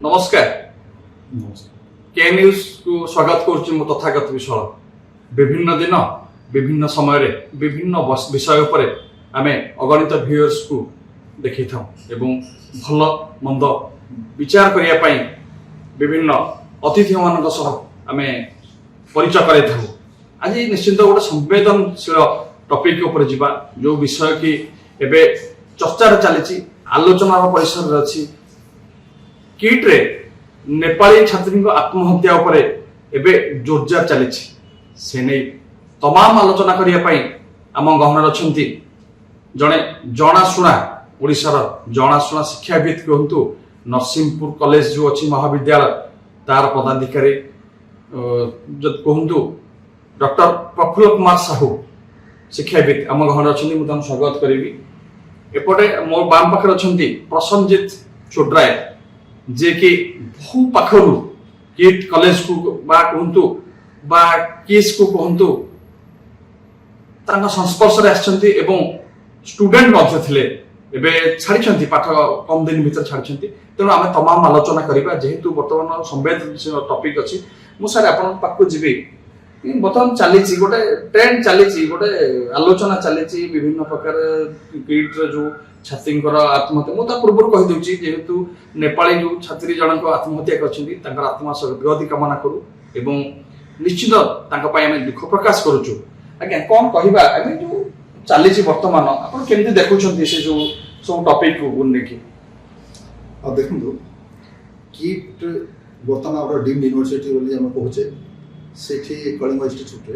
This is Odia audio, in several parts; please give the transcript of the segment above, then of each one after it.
नमस्कार के न्यूज को स्वागत करुच्ची तथागत विशाल विभिन्न दिन विभिन्न समय विभिन्न विषय पर आम अगणित व्यूअर्स को देखी था भल मंद विचार करने विभिन्न अतिथि मान आम परिचय कर आज निश्चित गोटे संवेदनशील टॉपिक उपर जीवा जो विषय की एबे चर्चा चली आलोचनार परिसर अच्छी किट रे नेपाली छात्री आत्महत्या उपरे एबे जोरजार चली से नहीं तमाम आलोचना करने आम गहन अच्छा जड़े जनाशुना ओडिशार जनाशुना शिक्षाविद कहतु नरसिंहपुर कॉलेज जो अच्छी महाविद्यालय तार पदाधिकारी कहतु डॉक्टर प्रफुल्ल कुमार साहू शिक्षाविद आम गहन अच्छा मुझे स्वागत करी एपटे मो बाम पाखे अच्छा प्रसन्नजित चोड्राय जे कि बहु पाखरु किट कॉलेज को बा कहतु बा किस को कहतु तांका संस्पर्श रे आछंती एवं स्टूडेंट मध्य थिले एबे छाड़ी पाठ कम दिन भीतर छाड़ी तेणु आम तमाम आलोचना करबा जेहेतु वर्तमान संवेदनशील टॉपिक अछि मु सर आपन पाखु जीवी बर्तमान चली गोटे ट्रेंड चली गोटे आलोचना चली विभिन्न प्रकार किट जो छात्री आत्महत्या मुझे पूर्व कहीदे जेहेतु नेपाली जो छात्री जनक आत्महत्या कर आत्मा सद्गति कामना करूँ एवं निश्चित दुख प्रकाश करुचु आज्ञा कौन कहवा आम जो चली बर्तमान आप केमती देखुं से जो सब टॉपिक को लेकिन देखो किट बर्तमान डीम्ड यूनिवर्सिटी कहे से कलिंग इंस्टीट्यूट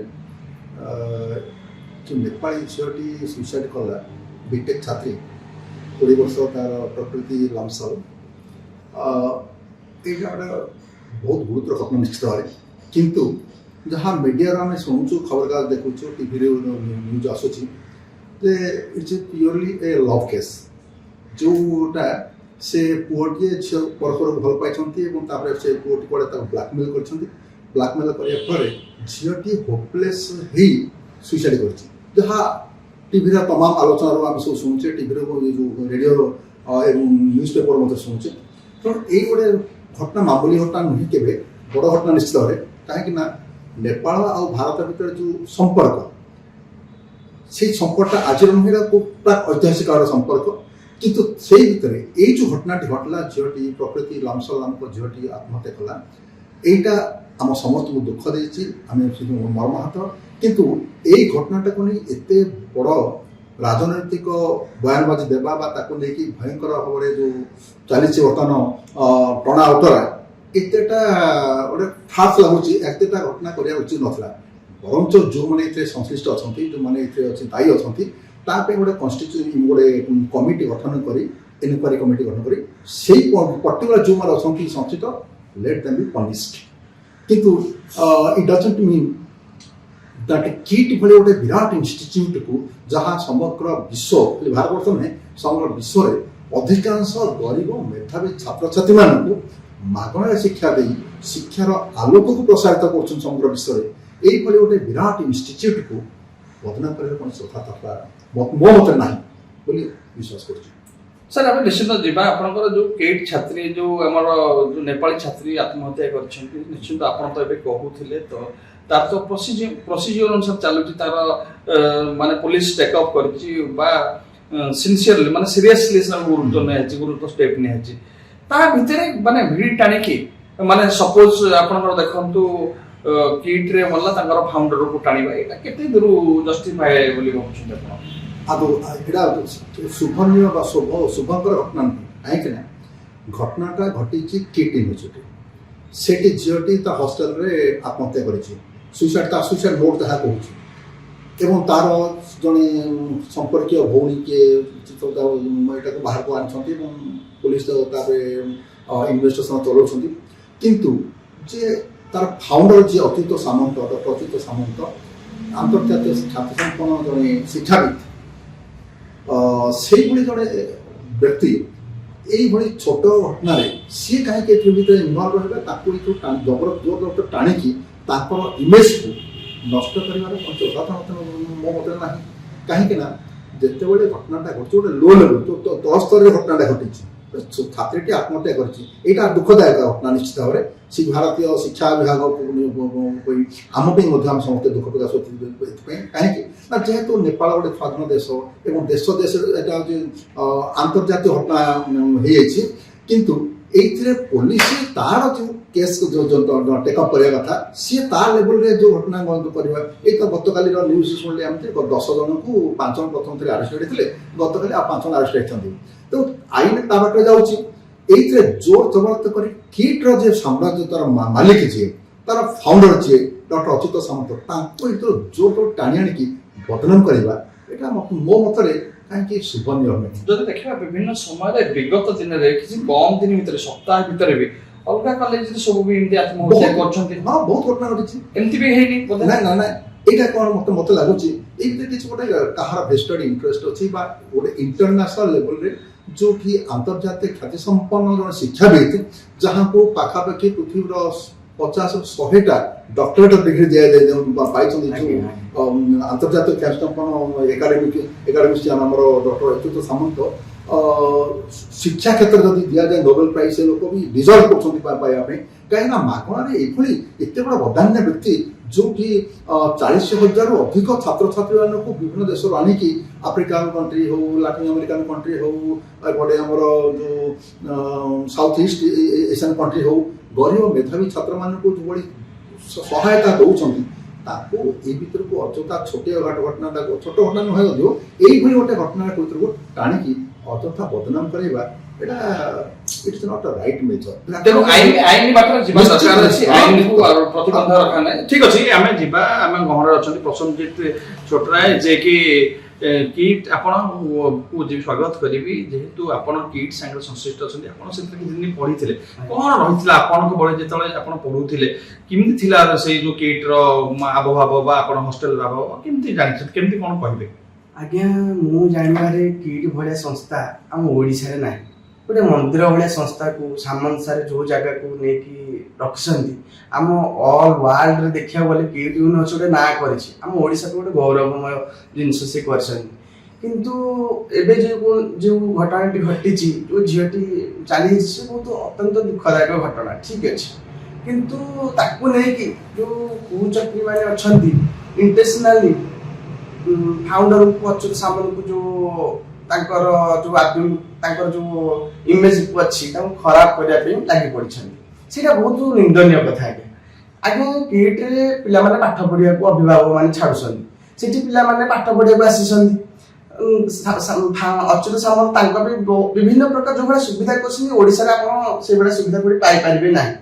जो नेपाली झीटी सुइसाइड कला बीटेक छात्री 20 वर्ष तार प्रकृति लामसल ये बहुत गुरुतर घटना निश्चित भाव किंतु जहाँ मीडिया आम शुणुचु खबरकागज देखुचु टीवी न्यूज आसूची it's purely a love case जोटा से पुअटे झील परस्पर भल पाई से पुअटी कड़े ब्लाकमेल ब्लाकमेल कर झीटी होपलेस ही सुइसाइड कर टीवी तमाम आलोचना आम सब शुणुचे टीवी जो रेडियो एवं न्यूज पेपर मत शुणुचे तो ये गोटे घटना मामूली घटना नुहे के बड़ घटना निश्चित भाव कहीं नेपाल आ भारत भीतर जो संपर्क से संपर्क आज नुहे प्राक ऐतिहासिक संपर्क किंतु से भितर ये जो घटनाटी घटला झीटी प्रकृति लामसल नामक झीटी आत्महत्या कला यहीटा आम समस्त को दुख देती आम मर्माहत किंतु यही घटनाटा को नहीं एत बड़ राजनैतिक बयानबाजी देवा नहीं भयंकर भाव में जो चली बर्तमान टणा उतरा एतेटा गोटे फास्ट लगुच एतेटा घटना करने उचित नाला बरंच जो मैंने संश्लिष्ट अच्छा जो मैंने दायी अच्छा गोटे कन्स्टिट्यूशन गोटे कमिटी गठन कर इनक्वारी कमिटी गठन कर से पर्टिकुलर जो मैंने अच्छा संश्लिष्ट लेट देम बी पनिश्ड किंतु it doesn't mean that kit भली गोटे विराट इंस्टीट्यूट को जहाँ समग्र विश्व भारतवर्ष नुहे समग्र विश्व में अधिकांश गरीब मेधावी छात्र छात्री मानू मागणार शिक्षा दे शिक्षार आलोक को प्रसारित कर समग्र विश्व में यही गोटे विराट इंस्टीट्यूट को बदनाम कर कौन कथा मो मत ना विश्वास कर सर आप निश्चित जीवा आपंकर जो किट छात्री जो आमर जो नेपाली छात्री आत्महत्या कर निश्चित आप कहते तो तार तो प्रोसीजर अनुसार चलुची तार माने पुलिस टेकअप कर सिनसीयरली माने सीरियसली गुरुत्व नहीं गुरुत्व स्टेप नहीं ता भितर माने भिड़ टाणी माने सपोज आपनकर देखंतु किट रे मल्ला तांकर फाउंडर को टाणीबा एटा केते दूर जस्टिफाई बोली भाबुछन आपण अब ये शुभनीय शुभंकर घटना नहीं कहीं घटनाटा घटी किट यूनिवर्सिटी से झीटी हस्टेल आत्महत्या कर सुइसाइड नोट जहाँ कहूँ तार जड़े संपर्क भौणी किए बाहर को आनी पुलिस इन्वेस्टिगेशन चलाउछंती किंतु जे तार फाउंडर जी अच्युत सामंत डॉक्टर अच्युत सामंत अंतर्जातीय छात्र संगठन जड़े शिक्षाविद से जड़े व्यक्ति यही छोट घटना सी कहीं इनवल्व रहा जबरदस्त टाणिकी इमेज को नष्ट कर मो मत ना कहीं जिते बड़े घटनाटा घटी गोटे लो लेवल तो तल स्तर घटनाटा घटी ଛାତ୍ରୀଟି ଆତ୍ମହତ୍ୟା କରିଛି। ଏଇଟା ଦୁଃଖଦାୟକ ଘଟଣା ନିଶ୍ଚିତ ଭାବରେ। ସେ ଭାରତୀୟ ଶିକ୍ଷା ବିଭାଗ ଆମ ପାଇଁ ମଧ୍ୟ ଆମେ ସମସ୍ତେ ଦୁଃଖ ପ୍ରକାଶ କରୁଛୁ ଏଥିପାଇଁ। କାହିଁକି ନା ଯେହେତୁ ନେପାଳ ଗୋଟେ ସ୍ୱାଧୀନ ଦେଶ ଏବଂ ଦେଶ ଏଇଟା ହେଉଛି ଆନ୍ତର୍ଜାତିକ ଘଟଣା ହେଇଯାଇଛି, କିନ୍ତୁ ଏଇଥିରେ ପୋଲିସ ତାର ଯେଉଁ କେସ୍ ଟେକଅପ୍ କରିବା କଥା ସିଏ ତା ଲେଭେଲରେ ଯେଉଁ ଘଟଣା କରିବା। ଏଇ ତ ଗତକାଲିର ନ୍ୟୁଜ୍ ଶୁଣିଲେ ଏମିତି 10 ଜଣଙ୍କୁ 5 ଜଣ ପ୍ରଥମ ଥରେ ଆରେଷ୍ଟ କରିଥିଲେ, ଗତକାଲି ଆଉ 5 ଜଣ ଆରେଷ୍ଟ ହେଇଛନ୍ତି। ତେଣୁ ଆଇନ ତା ବାଟରେ ଯାଉଛି। ଏଇଥିରେ ଜୋର ଜବରଦସ୍ତ କରି କିଟ୍ର ଯେ ସାମ୍ରାଜ୍ୟ ତାର ମାଲିକ ଯିଏ, ତାର ଫାଉଣ୍ଡର ଯିଏ ଡକ୍ଟର ଅଚ୍ୟୁତ ସାମନ୍ତ, ତାଙ୍କୁ ଏଥିରୁ ଜୋର ଟାଣି ଆଣିକି ବଦନାମ କରିବା, ଏଇଟା ମୋ ମତରେ କାହିଁକି ଶୁଭନୀୟ ନୁହେଁ। ଯଦି ଦେଖିବା ବିଭିନ୍ନ ସମୟରେ ବିଗତ ଦିନରେ କିଛି କମ୍ ଦିନ ଭିତରେ ସପ୍ତାହ ଭିତରେ ବି ଅଲଗା କଲେଜରେ ସବୁ ବି ଏମିତି ଆତ୍ମହତ୍ୟା କରୁଛନ୍ତି। ହଁ, ବହୁତ ଘଟଣା ଘଟିଛି। ଏମିତି ବି ହେଇନି ବୋଧେ? ନାଇଁ, ଏଇଟା କ'ଣ ମତେ ଲାଗୁଛି ଏଇ ଭିତରେ କିଛି ଗୋଟେ କାହାର ଭେଷ୍ଟେଡ୍ ଇଣ୍ଟରେଷ୍ଟ ଅଛି ବା ଗୋଟେ ଇଣ୍ଟରନ୍ୟାସନାଲ ଲେଭେଲରେ ଯୋଉଠି ଆନ୍ତର୍ଜାତିକ ଖ୍ୟାତି ସମ୍ପନ୍ନ ଜଣେ ଶିକ୍ଷାବିତ୍ ଯାହାଙ୍କୁ ପାଖାପାଖି ପୃଥିବୀର 50-100ଟା ଡକ୍ଟରେଟ ଡିଗ୍ରୀ ପାଇଛନ୍ତି, ଯେଉଁ ଆନ୍ତର୍ଜାତିକ ଖ୍ୟାତି ସମ୍ପନ୍ନ ଏକାଡେମିସିଆନ ଆମର ଡକ୍ଟର ଅଚ୍ୟୁତ ସାମନ୍ତ, ଶିକ୍ଷା କ୍ଷେତ୍ରରେ ଯଦି ଦିଆଯାଏ ନୋବେଲ ପ୍ରାଇଜ ସେ ଲୋକ ବି ଡିଜର୍ଭ କରୁଛନ୍ତି ପାଇବା ପାଇଁ। କାହିଁକିନା ମାଗଣାରେ ଏଭଳି ଏତେ ବଡ଼ ବଦାନ୍ୟ ବ୍ୟକ୍ତି ଯୋଉଠି 40,000ରୁ ଅଧିକ ଛାତ୍ରଛାତ୍ରୀମାନଙ୍କୁ ବିଭିନ୍ନ ଦେଶରୁ ଆଣିକି ଆଫ୍ରିକାନ କଣ୍ଟ୍ରି ହଉ, ଲାଟିନ୍ ଆମେରିକାନ କଣ୍ଟ୍ରି ହଉ, ଏପଟେ ଆମର ଯେଉଁ ସାଉଥ ଇଷ୍ଟ ଏସିଆନ କଣ୍ଟ୍ରି ହଉ, ଗରିବ ମେଧାବୀ ଛାତ୍ରମାନଙ୍କୁ ଯେଉଁଭଳି ସହାୟତା ଦେଉଛନ୍ତି, ତାକୁ ଏଇ ଭିତରକୁ ଅଯଥା ଛୋଟିଆ ଘଟଣାଟାକୁ ଛୋଟ ଘଟଣା ନୁହେଁ ଯଦିଓ ଏଇଭଳି ଗୋଟେ ଘଟଣା ଭିତରକୁ ଟାଣିକି ଅଯଥା ବଦନାମ କରାଇବା, ଏଇଟା ଇଟ୍ସ ନଟ୍ ଅ ରାଇଟ୍ ମେଥଡ୍। ତେଣୁ ଆଇନ ବାଟରେ ଯିବା ଦରକାର ଅଛି, ଆଇନକୁ ପ୍ରତିବନ୍ଧ ରଖା ନାହିଁ। ଠିକ ଅଛି, ଆମେ ଯିବା। ଆମେ ଗହଣରେ ଅଛନ୍ତି ପ୍ରସନ୍ନଜିତ ଛୋଟରାୟ, ଯେ କି କିଟ୍ ଆପଣଙ୍କୁ ସ୍ୱାଗତ କରିବି। ଯେହେତୁ ଆପଣ କିଟ୍ ସାଙ୍ଗରେ ସଂଶ୍ଳିଷ୍ଟ ଅଛନ୍ତି, ଆପଣ ସେଥିରେ କିଛି ଦିନ ପଢିଥିଲେ, କ'ଣ ରହିଥିଲା ଆପଣଙ୍କ ବଳେ ଯେତେବେଳେ ଆପଣ ପଢୁଥିଲେ, କେମିତି ଥିଲା ସେଇ ଯୋଉ କିଟ୍ର ଆବଭାବ ବା ଆପଣ ହଷ୍ଟେଲର ଆବଭାବ କେମିତି ଜାଣିଛନ୍ତି, କେମିତି କ'ଣ କହିବେ? ଆଜ୍ଞା, ମୁଁ ଜାଣିବାରେ କିଟ୍ ଭଳିଆ ସଂସ୍ଥା ଆମ ଓଡ଼ିଶାରେ ନାହିଁ। ଗୋଟେ ମନ୍ଦିର ଭଳିଆ ସଂସ୍ଥାକୁ ସାମନ୍ତ ସାର୍ ଯେଉଁ ଜାଗାକୁ ନେଇକି ରଖିଛନ୍ତି, ଆମ ଅଲ୍ ୱାର୍ଲଡରେ ଦେଖିବାକୁ ଗଲେ କିଟ୍ ୟୁନିଭର୍ସିଟି ଗୋଟେ ନାଁ କରିଛି। ଆମ ଓଡ଼ିଶାକୁ ଗୋଟେ ଗୌରବମୟ ଜିନିଷ ସେ କରିଛନ୍ତି। କିନ୍ତୁ ଏବେ ଯେଉଁ ଘଟଣାଟି ଘଟିଛି, ଯେଉଁ ଝିଅଟି ଚାଲିଯାଇଛି, ସେ ବହୁତ ଅତ୍ୟନ୍ତ ଦୁଃଖଦାୟକ ଘଟଣା। ଠିକ୍ ଅଛି, କିନ୍ତୁ ତାକୁ ନେଇକି ଯେଉଁ କୁଚକ୍ରୀ ମାନେ ଅଛନ୍ତି ଇଣ୍ଟେନ୍ସନାଲି ଫାଉଣ୍ଡରକୁ ଅଚ୍ୟୁତ ସାମନ୍ତକୁ ତାଙ୍କର ଯୋଉ ଇମେଜକୁ ଅଛି ତାଙ୍କୁ ଖରାପ କରିବା ପାଇଁ ଲାଗି ପଡ଼ିଛନ୍ତି, ସେଇଟା ବହୁତ ନିନ୍ଦନୀୟ କଥା। ଆଜ୍ଞା କିଟ୍ରେ ପିଲାମାନେ ପାଠ ପଢ଼ିବାକୁ ଅଭିଭାବକ ମାନେ ଛାଡ଼ୁଛନ୍ତି, ସେଠି ପିଲାମାନେ ପାଠ ପଢ଼ିବାକୁ ଆସିଛନ୍ତି। ଅଚ୍ୟୁତ ସାମନ୍ତ ତାଙ୍କ ପାଇଁ ବିଭିନ୍ନ ପ୍ରକାର ଯୋଉଭଳିଆ ସୁବିଧା କରିଛନ୍ତି, ଓଡ଼ିଶାରେ ଆପଣ ସେଇଭଳିଆ ସୁବିଧା କୋଉଠି ପାଇପାରିବେ ନାହିଁ।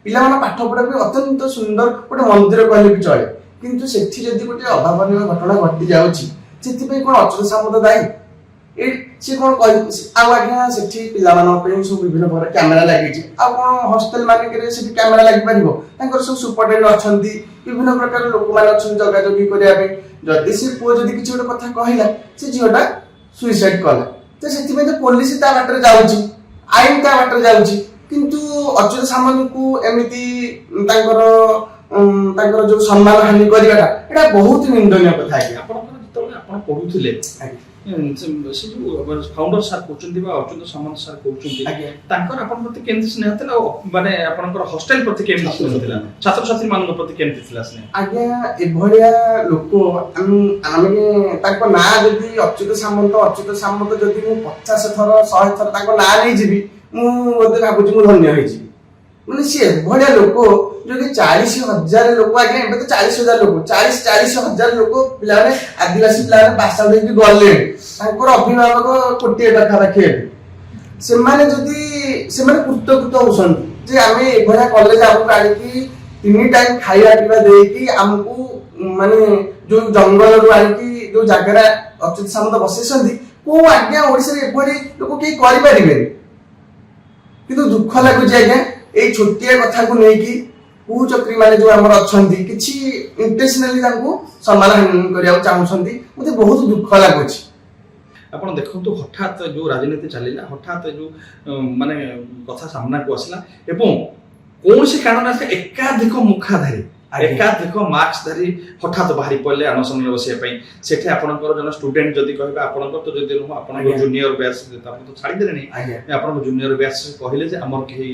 ପିଲାମାନେ ପାଠ ପଢ଼ିବା ପାଇଁ ଅତ୍ୟନ୍ତ ସୁନ୍ଦର ଗୋଟେ ମନ୍ଦିର କହିଲେ ବି ଚଳେ, କିନ୍ତୁ ସେଠି ଯଦି ଗୋଟେ ଅଭାବନୀୟ ଘଟଣା ଘଟି ଯାଉଛି, ସେଥିପାଇଁ କ'ଣ ଅଚ୍ୟୁତ ସାମନ୍ତ ଦାୟୀ? ସେ କ'ଣ କହିବ? ଆଉ ଆଜ୍ଞା ସେଠି ପିଲାମାନଙ୍କ ପାଇଁ ସବୁ ବିଭିନ୍ନ ପ୍ରକାର କ୍ୟାମେରା ଲାଗିଛି, ଆଉ କ'ଣ ହଷ୍ଟେଲ ମାନଙ୍କରେ ସେଠି କ୍ୟାମେରା ଲାଗିପାରିବ? ତାଙ୍କର ସବୁ ସୁପରଟେଣ୍ଡେଣ୍ଟ ଅଛନ୍ତି, ବିଭିନ୍ନ ପ୍ରକାର ଲୋକମାନେ ଅଛନ୍ତି ଜଗାଜଗି କରିବା ପାଇଁ। ଯଦି ସେ ପୁଅ ଯଦି କିଛି ଗୋଟେ କଥା କହିଲା, ସେ ଝିଅଟା ସୁଇସାଇଡ୍ କଲା, ତ ସେଥିପାଇଁ ତ ପୋଲିସ ତା ବାଟରେ ଯାଉଛି, ଆଇନ ତା ବାଟରେ ଯାଉଛି। କିନ୍ତୁ ଅଚ୍ୟୁତ ସାମନ୍ତଙ୍କୁ ଏମିତି ତାଙ୍କର ଯୋଉ ସମ୍ମାନ ହାନି କରିବାଟା, ଏଇଟା ବହୁତ ନିନ୍ଦନୀୟ କଥା। ଆଜ୍ଞା ଆପଣଙ୍କର ଯେତେବେଳେ ଆପଣ ପଢୁଥିଲେ, ସେ ଯୋଉ ଫାଉଣ୍ଡର ସାର୍ କହୁଛନ୍ତି ବା ଅଚ୍ୟୁତ ସାମନ୍ତ ସାର୍ କହୁଛନ୍ତି, ତାଙ୍କର ଆପଣଙ୍କ ପ୍ରତି କେମିତି ସ୍ନେହ ଥିଲା? ମାନେ ଆପଣଙ୍କର ହଷ୍ଟେଲ ପ୍ରତି କେମିତି ସ୍ନେହ ଥିଲା? ଛାତ୍ରଛାତ୍ରୀ ମାନଙ୍କ ପ୍ରତି କେମିତି ଥିଲା ସ୍ନେହ? ଆଜ୍ଞା ଏଭଳିଆ ଲୋକ ଆମେ ତାଙ୍କ ନାଁ ଯଦି ଅଚ୍ୟୁତ ସାମନ୍ତ ଯଦି ମୁଁ 50 ଥର 100 ଥର ତାଙ୍କ ନାଁ ନେଇଯିବି, ମୁଁ ବୋଧେ ଭାବୁଛି ମୁଁ ଧନ୍ୟ ହେଇଯିବି। ମାନେ ସିଏ ଏଭଳିଆ ଲୋକ ଯଦି 40,000 ଲୋକ, ଆଜ୍ଞା ଏବେ ତ 40,000 ଲୋକ, 40,000 ଲୋକ ପିଲାମାନେ ଆଦିବାସୀ ପିଲାମାନେ ପାସ୍ ଆଉଟ୍ ହେଇକି ଗଲେଣି, ତାଙ୍କର ଅଭିଭାବକ 1,000,000 ପାଖାପାଖି ହେବେ। ସେମାନେ କୃତକୃତ ହଉଛନ୍ତି ଯେ ଆମେ ଏଭଳିଆ କଲେଜ ଆମକୁ ଆଣିକି 3 ଟାଇମ୍ ଖାଇବା ପିଇବା ଦେଇକି ଆମକୁ ମାନେ ଯୋଉ ଜଙ୍ଗଲରୁ ଆଣିକି ଯୋଉ ଜାଗାରେ ଅଚ୍ୟୁତ ସାମନ୍ତ ବସେଇଛନ୍ତି, କୋଉ ଆଜ୍ଞା ଓଡ଼ିଶାରେ ଏଭଳି ଲୋକ କେହି କରିପାରିବେନି। କିନ୍ତୁ ଦୁଃଖ ଲାଗୁଛି ଆଜ୍ଞା, ଏଇ ଛୋଟିଆ କଥାକୁ ନେଇକି କୁଚକ୍ରୀ ମାନେ ଯୋଉ ଆମର ଅଛନ୍ତି, କିଛି ଇଣ୍ଟେନ୍ସନାଲି ତାଙ୍କୁ ସମ୍ମାନ କରିବାକୁ ଚାହୁଁଛନ୍ତି। ମତେ ବହୁତ ଦୁଃଖ ଲାଗୁଛି। ଆପଣ ଦେଖନ୍ତୁ, ହଠାତ୍ ଯୋଉ ରାଜନୀତି ଚାଲିଲା, ହଠାତ୍ ଯୋଉ କଥା ସାମ୍ନାକୁ ଆସିଲା ଏବଂ କୌଣସି କାରଣ ଏକାଧିକ ମୁଖାଧାରୀ ଆଜ୍ଞା। ଏକାଧିକ ମାର୍କସ ଧରି ହଠାତ୍ ବାହାରି ପଡ଼ିଲେ ଅନଶନରେ ବସିବା ପାଇଁ ସେଠି ଆପଣଙ୍କର ଜଣେ ଷ୍ଟୁଡେଣ୍ଟ ଯଦି କହିବେ ଆପଣଙ୍କର ତ ଯଦି ନୁହଁ ଆପଣଙ୍କ ଆଜ୍ଞା। ଜୁନିୟର ବ୍ୟାଚ୍ ଆପଣ ତ ଛାଡ଼ିଦେଲେନି ଆଜ୍ଞା ଆପଣଙ୍କ ଜୁନିୟର ବ୍ୟାଚ୍ କହିଲେ ଯେ ଆମର କେହି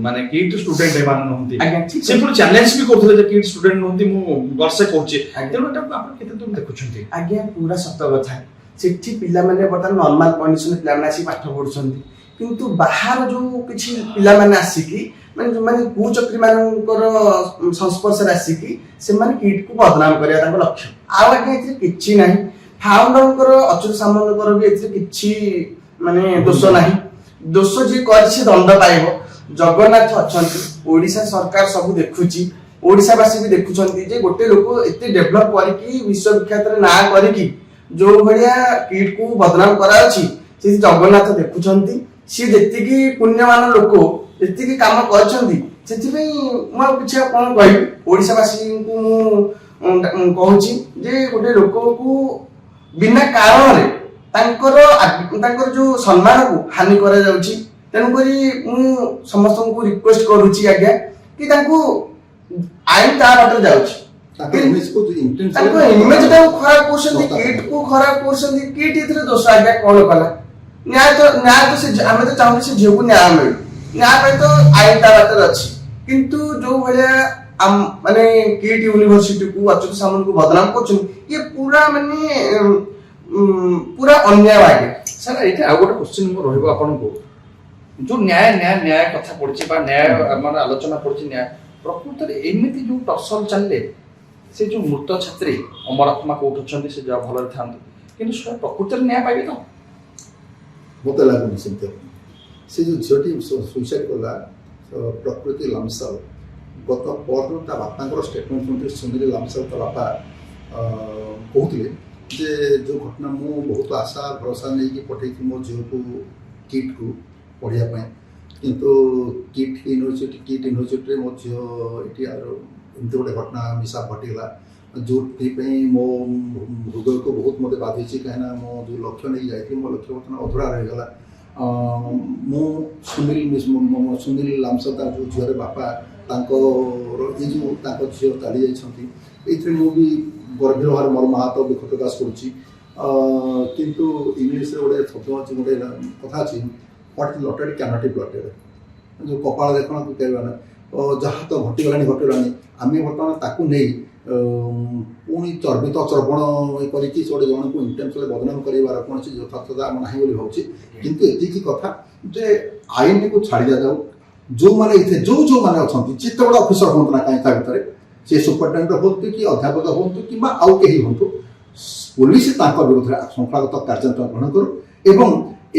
ମାନେ କିଟ୍ ଷ୍ଟୁଡେଣ୍ଟ ଏମାନେ ନୁହନ୍ତି ଆଜ୍ଞା ଠିକ ସେ ପୁଣି ଚ୍ୟାଲେଞ୍ଜ ବି କରୁଥିଲେ ଯେ କିଟ୍ ଷ୍ଟୁଡେଣ୍ଟ ନୁହନ୍ତି ମୁଁ ବର୍ଷେ କହୁଛି ଆଜ୍ଞା। ତେଣୁ ଏଟାକୁ ଆପଣ କେତେ ଦୂର ଦେଖୁଛନ୍ତି? ଆଜ୍ଞା ପୁରା ସତ କଥା ସେଠି ପିଲାମାନେ ବର୍ତ୍ତମାନ ନର୍ମାଲ କଣ୍ଡିସନରେ ପିଲାମାନେ ଆସିକି ପାଠ ପଢୁଛନ୍ତି କିନ୍ତୁ ବାହାର ଯୋଉ କିଛି ପିଲାମାନେ ଆସିକି ମାନେ ଯୋଉମାନେ କୁଚକ୍ରୀ ମାନଙ୍କର ସଂସ୍ପର୍ଶରେ ଆସିକି ସେମାନେ କିଟକୁ ବଦନାମ କରିବା ତାଙ୍କ ଲକ୍ଷ୍ୟ ଆଉ ଆଜ୍ଞା ଏଥିରେ କିଛି ନାହିଁ ଫାଉଣ୍ଡରଙ୍କର ଅଚ୍ୟୁତ ସାମନ୍ତଙ୍କର ବି ଏଥିରେ କିଛି ମାନେ ଦୋଷ ନାହିଁ ଦୋଷ ଯିଏ କରି ସେ ଦଣ୍ଡ ପାଇବ ଜଗନ୍ନାଥ ଅଛନ୍ତି ଓଡ଼ିଶା ସରକାର ସବୁ ଦେଖୁଛି ଓଡ଼ିଶାବାସୀ ବି ଦେଖୁଛନ୍ତି ଯେ ଗୋଟେ ଲୋକ ଏତେ ଡେଭଲପ କରିକି ବିଶ୍ୱବିଖ୍ୟାତରେ ନାଁ କରିକି ଯୋଉ ଭଳିଆ କିଟକୁ ବଦନାମ କରାଯାଉଛି ସେ ଜଗନ୍ନାଥ ଦେଖୁଛନ୍ତି ସିଏ ଯେତିକି ପୁଣ୍ୟମାନ ଲୋକ ଯେତିକି କାମ କରିଛନ୍ତି ସେଥିପାଇଁ ମୁଁ ଆଉ କିଛି ଆଉ କଣ କହିବି ଓଡ଼ିଶାବାସୀଙ୍କୁ ମୁଁ କହୁଛି ଯେ ଗୋଟେ ଲୋକକୁ ବିନା କାରଣରେ ତାଙ୍କର ଯୋଉ ସମ୍ମାନକୁ ହାନି କରାଯାଉଛି ତେଣୁକରି ମୁଁ ସମସ୍ତଙ୍କୁ ରିକ୍ୱେଷ୍ଟ କରୁଛି ଆଜ୍ଞା କି ତାଙ୍କୁ ଆଇନ ତା ବାଟରେ ଯାଉଛି ତାଙ୍କ ଇମେଜଟାକୁ ଖରାପ କରୁଛନ୍ତି କିଟକୁ ଖରାପ କରୁଛନ୍ତି କିଟ ଏଥିରେ ଦୋଷ ଆଜ୍ଞା କଣ କଲା ନ୍ୟାୟ ତ ସେ ଆମେ ତ ଚାହୁଁଛୁ ସେ ଝିଅକୁ ନ୍ୟାୟ ମିଳୁ ନ୍ୟାୟ ପାଇଁ ତ ଆଇନ ତା ବାଟରେ ଅଛି କିନ୍ତୁ ଯୋଉ ଭଳିଆ ମାନେ କିଟ୍ ୟୁନିଭର୍ସିଟିକୁ ଅଚ୍ୟୁତ ସାମନ୍ତଙ୍କୁ ବଦନାମ କରୁଛନ୍ତି ଇଏ ପୁରା ମାନେ ପୁରା ଅନ୍ୟାୟ ଆଜ୍ଞା। ସାର୍ ଏଇଠି ଆଉ ଗୋଟେ କ୍ୱେଶ୍ଚିନ୍ ମୋର ରହିବ ଆପଣଙ୍କୁ ଯୋଉ ନ୍ୟାୟ କଥା ପଡିଛି ବା ନ୍ୟାୟ ଆମର ଆଲୋଚନା ପଡିଛି ନ୍ୟାୟ ପ୍ରକୃତରେ ଏମିତି ଯୋଉ ଟସଲ ଚାଲିଲେ ସେ ଯୋଉ ମୃତ ଛାତ୍ରୀ ଅମରାତ୍ମା କୋଉଠି ଅଛନ୍ତି ସେ ଯାହା ଭଲରେ ଥାନ୍ତୁ କିନ୍ତୁ ସେ ପ୍ରକୃତରେ ନ୍ୟାୟ ପାଇବେ ତ? ମତେ ଲାଗୁନି ସେମିତି ସେ ଯୋଉ ଝିଅଟି ସୁଇସାଇଡ୍ କଲା ପ୍ରକୃତି ଲାମସାଲ ଗତ ପରଦିନ ତା ବାପାଙ୍କର ଷ୍ଟେଟମେଣ୍ଟ ଶୁଣିଥିଲି ସୁନିଲ ଲାମସାଲ ତା ବାପା କହୁଥିଲେ ଯେ ଯେଉଁ ଘଟଣା ମୁଁ ବହୁତ ଆଶା ଭରସା ନେଇକି ପଠେଇଥିଲି ମୋ ଝିଅକୁ କିଟ୍କୁ ପଢ଼ିବା ପାଇଁ କିନ୍ତୁ କିଟ୍ ୟୁନିଭର୍ସିଟିରେ ମୋ ଝିଅ ଏଠି ଏମିତି ଗୋଟେ ଘଟଣା ମିଶା ଘଟିଗଲା ଯେଉଁଥିପାଇଁ ମୋ ହୃଦୟକୁ ବହୁତ ମୋତେ ବାଧିଛି କାହିଁକିନା ମୋ ଯେଉଁ ଲକ୍ଷ୍ୟ ନେଇକି ଯାଇଥିଲି ମୋ ଲକ୍ଷ୍ୟ ବର୍ତ୍ତମାନ ଅଧୁରା ରହିଗଲା ମୁଁ ସୁନିଲ ଲାମସାଲ ତାଙ୍କ ଯେଉଁ ଝିଅର ବାପା ତାଙ୍କର ଏଇ ଯେଉଁ ତାଙ୍କ ଝିଅ ଚାଲି ଯାଇଛନ୍ତି ଏଇଥିରେ ମୁଁ ବି ଗର୍ଭୀର ଭାବରେ ମର୍ମ ହାତ ଦୁଃଖ ପ୍ରକାଶ କରୁଛି କିନ୍ତୁ ଇଂଲିଶରେ ଗୋଟେ ଶବ୍ଦ ଅଛି ଗୋଟେ କଥା ଅଛି ହ୍ୱାଟ୍ ଇଜ୍ ଲଟେଡ୍ କ୍ୟାନଟ୍ ବି ପ୍ଲଟେଡ୍ ଯେଉଁ କପାଳ ଦେଖଣା କହିବା ନା ଯାହା ତ ଘଟିଗଲାଣି ଆମେ ବର୍ତ୍ତମାନ ତାକୁ ନେଇ ପୁଣି ଚର୍ବିତ ଚର୍ପଣ କରିକି ସେ ଗୋଟେ ଜଣକୁ ଇଣ୍ଟେନ୍ସଲି ବଦନାମ କରିବାର କୌଣସି ଯଥାର୍ଥତା ଆମ ନାହିଁ ବୋଲି ଭାବୁଛି କିନ୍ତୁ ଏତିକି କଥା ଯେ ଆଇନଟିକୁ ଛାଡ଼ି ଦିଆଯାଉ ଯେଉଁମାନେ ଏଥିରେ ଯେଉଁମାନେ ଅଛନ୍ତି ଯେତେ ବଡ଼ ଅଫିସର ହୁଅନ୍ତୁ ନା କାହିଁ ତା ଭିତରେ ସେ ସୁପରିଟେଣ୍ଡେଣ୍ଟ ହୁଅନ୍ତୁ କି ଅଧ୍ୟାପକ ହୁଅନ୍ତୁ କିମ୍ବା ଆଉ କେହି ହୁଅନ୍ତୁ ପୋଲିସ ତାଙ୍କ ବିରୁଦ୍ଧରେ ଶୃଙ୍ଖଳାଗତ କାର୍ଯ୍ୟାନୁଷ୍ଠାନ ଗ୍ରହଣ କରୁ ଏବଂ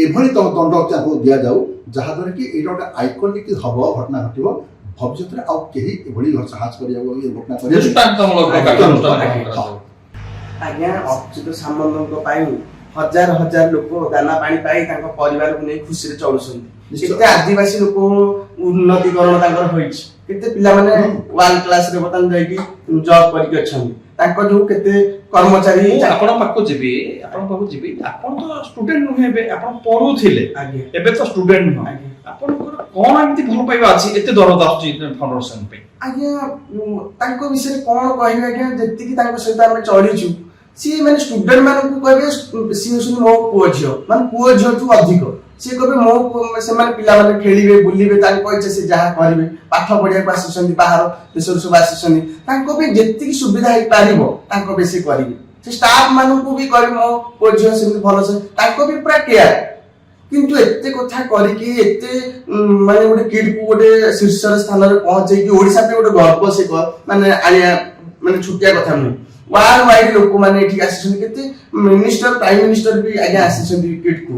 ଏଭଳି ଦଣ୍ଡ ତାଙ୍କୁ ଦିଆଯାଉ ଯାହାଦ୍ୱାରା କି ଏଇଟା ଗୋଟେ ଆଇକନିକ୍ ହବ ଘଟଣା ଘଟିବ ଭବିଷ୍ୟତରେ ଆଉ କେହି ଏଭଳି ସାହସ କରିବାକୁ ଏ ଘଟଣା ଆଜ୍ଞା ଅଚ୍ୟୁତ ସାମନ୍ତଙ୍କ ପାଇଁ ହଜାର ଲୋକ ଦାନା ପାଣି ପାଇ ତାଙ୍କ ପରିବାରକୁ ନେଇ ଖୁସିରେ ଚଳୁଛନ୍ତି କେତେ ଆଦିବାସୀ ଲୋକ ଉନ୍ନତିକରଣ ତାଙ୍କର ହୋଇଛି କେତେ ପିଲାମାନେ ୱାର୍ଲ୍ଡ କ୍ଲାସରେ ବର୍ତ୍ତମାନ ଯାଇକି ଜବ୍ କରିକି ଅଛନ୍ତି ତାଙ୍କ ଯୋଉ କେତେ କର୍ମଚାରୀ ଆପଣଙ୍କ ପାଖକୁ ଯିବି ଆପଣ ତ ଷ୍ଟୁଡେଣ୍ଟ ନୁହେଁ ଏବେ ଆପଣ ପଢୁଥିଲେ ଏବେ ତ ଷ୍ଟୁଡେଣ୍ଟ ନୁହଁ ଆପଣଙ୍କର କଣ ଏମିତି ଭଲ ପାଇବା ଅଛି ଏତେ ଦରଦ ଆସୁଛି ଫାଉଣ୍ଡେସନ ପାଇଁ? ଆଜ୍ଞା ତାଙ୍କ ବିଷୟରେ କଣ କହିବି ଆଜ୍ଞା ଯେତିକି ତାଙ୍କ ସହିତ ଆମେ ଚଳିଛୁ ସିଏ ମାନେ ଷ୍ଟୁଡେଣ୍ଟ ମାନଙ୍କୁ କହିବେ ସିଏ ହଉଛନ୍ତି ମୋ ପୁଅ ଝିଅ ମାନେ ପୁଅ ଝିଅଠୁ ଅଧିକ ସିଏ କହିବେ ସେମାନେ ପିଲାମାନେ ଖେଳିବେ ବୁଲିବେ ତାଙ୍କ ଇଚ୍ଛା ସେ ଯାହା କରିବେ ପାଠ ପଢିବାକୁ ଆସିଛନ୍ତି ବାହାର ଦେଶରୁ ସବୁ ଆସିଛନ୍ତି ତାଙ୍କ ପାଇଁ ଯେତିକି ସୁବିଧା ହେଇପାରିବ ତାଙ୍କ ପାଇଁ ସେ କରିବେ ସେ ଷ୍ଟାଫ ମାନଙ୍କୁ ବି କହିବେ ମୋ ପୁଅ ଝିଅ ସେମିତି ଭଲସେ ତାଙ୍କ ବି ପୁରା କେୟାର କିନ୍ତୁ ଏତେ କଥା କରିକି ଏତେ ମାନେ ଗୋଟେ କିଡକୁ ଗୋଟେ ଶୀର୍ଷର ସ୍ଥାନରେ ପହଞ୍ଚେଇକି ଓଡ଼ିଶା ପାଇଁ ଗୋଟେ ଗର୍ବ ସେ ମାନେ ଆଣିବା ମାନେ ଛୋଟିଆ କଥା ନୁହେଁ ୱାର୍ଲ୍ଡ ୱାଇଡ୍ ଲୋକମାନେ ଏଠିକି ଆସିଛନ୍ତି କେତେ ମିନିଷ୍ଟର ପ୍ରାଇମ ମିନିଷ୍ଟର ବି ଆଜ୍ଞା ଆସିଛନ୍ତି କିଡକୁ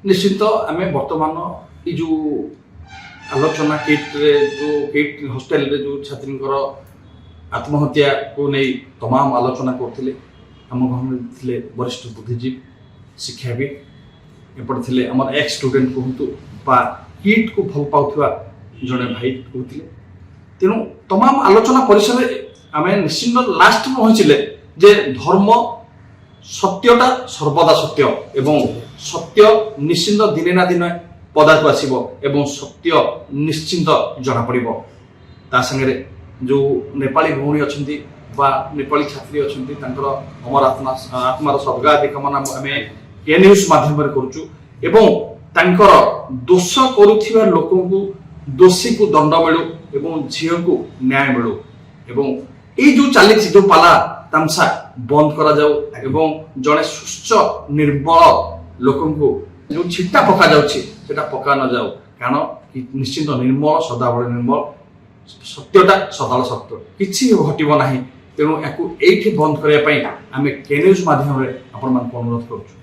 ନିଶ୍ଚିତ ଆମେ ବର୍ତ୍ତମାନ ଏଇ ଯୋଉ ଆଲୋଚନା କିଟ୍ ହଷ୍ଟେଲରେ ଯୋଉ ଛାତ୍ରୀଙ୍କର ଆତ୍ମହତ୍ୟାକୁ ନେଇ ତମାମ ଆଲୋଚନା କରୁଥିଲେ ଆମ ଗହଣରେ ଥିଲେ ବରିଷ୍ଠ ବୁଦ୍ଧିଜୀବୀ ଶିକ୍ଷାବିତ ଏପଟେ ଥିଲେ ଆମର ଏକ୍ସ ଷ୍ଟୁଡେଣ୍ଟ କୁହନ୍ତୁ ବା କିଟ୍କୁ ଭଲ ପାଉଥିବା ଜଣେ ଭାଇ କହୁଥିଲେ ତେଣୁ ତମାମ ଆଲୋଚନା ପରିସରରେ ଆମେ ନିଶ୍ଚିନ୍ତ ଲାଷ୍ଟ ପହଞ୍ଚିଲେ ଯେ ଧର୍ମ ସତ୍ୟଟା ସର୍ବଦା ସତ୍ୟ ଏବଂ ସତ୍ୟ ନିଶ୍ଚିନ୍ତ ଦିନେ ନା ଦିନେ ପଦାକୁ ଆସିବ ଏବଂ ସତ୍ୟ ନିଶ୍ଚିନ୍ତ ଜଣାପଡ଼ିବ ତା ସାଙ୍ଗରେ जो नेपाली भौणी अच्छी बा नेपाली छात्री अच्छी अमर आत्मार सद्गादी कामना आम के न्यूज माध्यम करुचु एवं तांकर दोष करुथिबा लोकंकु दोषी को दंड मिलू एवं झील को न्याय मिलू एवं ये जो चली जो पाला तामसा बंद करा जाऊ एवं जड़े सुस्थ निर्मल लोकंकु जो छिटा पका जाउछि सेटा पका न जाऊ कारण निश्चित निर्मल सदाबळे निर्मल सत्यटा सदाबळे सत्य किछि घटिबो नाही तेणु याकू एठी बंद करिया पई आमे के न्यूज माध्यम रे आपण मान अनुरोध करूछु।